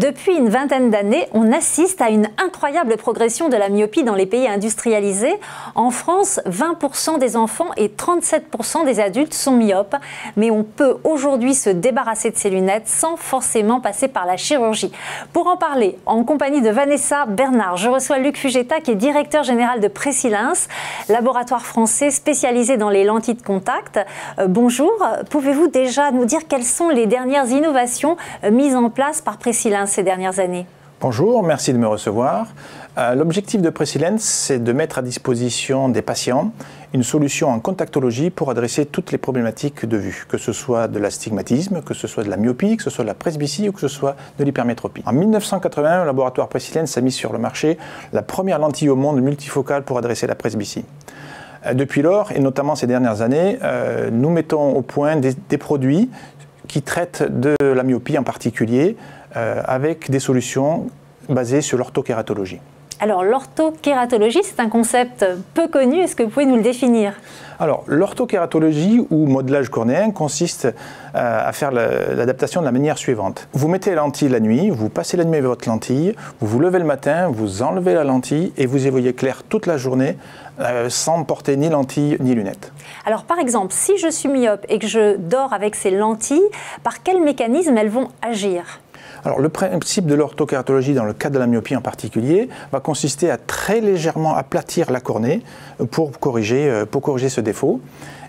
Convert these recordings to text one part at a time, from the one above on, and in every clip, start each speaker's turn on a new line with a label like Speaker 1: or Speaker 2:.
Speaker 1: Depuis une vingtaine d'années, on assiste à une incroyable progression de la myopie dans les pays industrialisés. En France, 20% des enfants et 37% des adultes sont myopes. Mais on peut aujourd'hui se débarrasser de ces lunettes sans forcément passer par la chirurgie. Pour en parler, en compagnie de Vanessa Bernard, je reçois Luc Fugetta, qui est directeur général de Pressilens, laboratoire français spécialisé dans les lentilles de contact. Bonjour, pouvez-vous déjà nous dire quelles sont les dernières innovations mises en place par Pressilens ces dernières années?
Speaker 2: Bonjour, merci de me recevoir. L'objectif de Pressilens, c'est de mettre à disposition des patients une solution en contactologie pour adresser toutes les problématiques de vue, que ce soit de l'astigmatisme, que ce soit de la myopie, que ce soit de la presbytie ou que ce soit de l'hypermétropie. En 1981, le laboratoire Pressilens a mis sur le marché la première lentille au monde multifocale pour adresser la presbytie. Depuis lors, et notamment ces dernières années, nous mettons au point des produits qui traitent de la myopie en particulier, avec des solutions basées sur l'orthokératologie.
Speaker 1: Alors l'orthokératologie, c'est un concept peu connu, est-ce que vous pouvez nous le définir?
Speaker 2: Alors l'orthokératologie ou modelage cornéen consiste à faire l'adaptation de la manière suivante. Vous mettez la lentille la nuit, vous passez la nuit avec votre lentille, vous vous levez le matin, vous enlevez la lentille et vous y voyez clair toute la journée sans porter ni lentille ni lunettes.
Speaker 1: Alors par exemple, si je suis myope et que je dors avec ces lentilles, par quel mécanisme elles vont agir?
Speaker 2: Alors, le principe de l'orthokératologie, dans le cas de la myopie en particulier, va consister à très légèrement aplatir la cornée pour corriger ce défaut.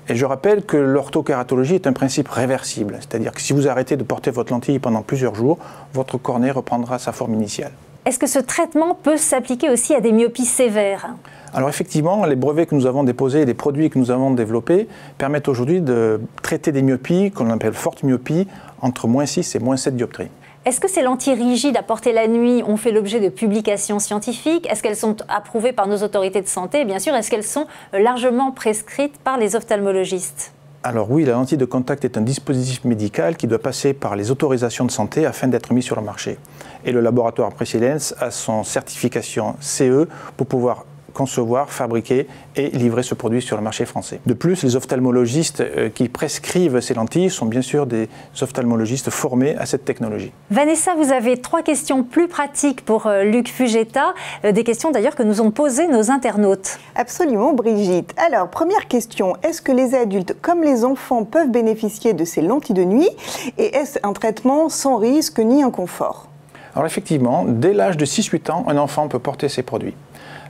Speaker 2: Et je rappelle que l'orthokératologie est un principe réversible, c'est-à-dire que si vous arrêtez de porter votre lentille pendant plusieurs jours, votre cornée reprendra sa forme initiale.
Speaker 1: Est-ce que ce traitement peut s'appliquer aussi à des myopies sévères?
Speaker 2: Alors effectivement, les brevets que nous avons déposés et les produits que nous avons développés permettent aujourd'hui de traiter des myopies, qu'on appelle fortes myopies, entre -6 et -7 dioptries.
Speaker 1: Est-ce que ces lentilles rigides à porter la nuit ont fait l'objet de publications scientifiques? Est-ce qu'elles sont approuvées par nos autorités de santé? Et bien sûr, est-ce qu'elles sont largement prescrites par les ophtalmologistes?
Speaker 2: Alors oui, la lentille de contact est un dispositif médical qui doit passer par les autorisations de santé afin d'être mis sur le marché. Et le laboratoire Pressilens a son certification CE pour pouvoir concevoir, fabriquer et livrer ce produit sur le marché français. De plus, les ophtalmologistes qui prescrivent ces lentilles sont bien sûr des ophtalmologistes formés à cette technologie.
Speaker 1: Vanessa, vous avez 3 questions plus pratiques pour Luc Fugetta, des questions d'ailleurs que nous ont posées nos internautes.
Speaker 3: Absolument, Brigitte. Alors, première question, est-ce que les adultes comme les enfants peuvent bénéficier de ces lentilles de nuit et est-ce un traitement sans risque ni inconfort?
Speaker 2: Alors effectivement, dès l'âge de 6-8 ans, un enfant peut porter ces produits.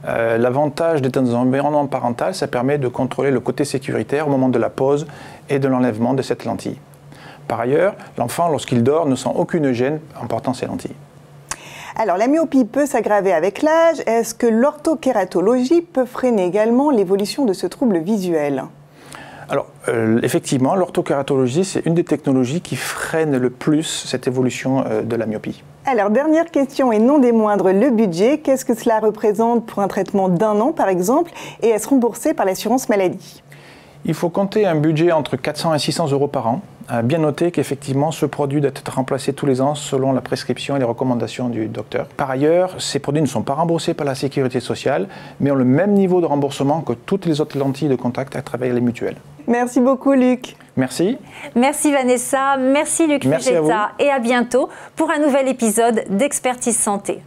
Speaker 2: L'avantage d'être dans un environnement parental, ça permet de contrôler le côté sécuritaire au moment de la pose et de l'enlèvement de cette lentille. Par ailleurs, l'enfant, lorsqu'il dort, ne sent aucune gêne en portant ces lentilles.
Speaker 3: Alors, la myopie peut s'aggraver avec l'âge. Est-ce que l'orthokératologie peut freiner également l'évolution de ce trouble visuel?
Speaker 2: Alors, effectivement, l'orthokératologie, c'est une des technologies qui freine le plus cette évolution de la myopie.
Speaker 3: Alors, dernière question et non des moindres, le budget, qu'est-ce que cela représente pour un traitement d'1 an, par exemple, et est-ce remboursé par l'assurance maladie?
Speaker 2: Il faut compter un budget entre 400 et 600 € par an. Bien noter qu'effectivement, ce produit doit être remplacé tous les ans selon la prescription et les recommandations du docteur. Par ailleurs, ces produits ne sont pas remboursés par la sécurité sociale, mais ont le même niveau de remboursement que toutes les autres lentilles de contact à travers les mutuelles.
Speaker 3: Merci beaucoup, Luc.
Speaker 2: Merci.
Speaker 1: Merci Vanessa, merci Luc Fugetta et à bientôt pour un nouvel épisode d'Expertise Santé.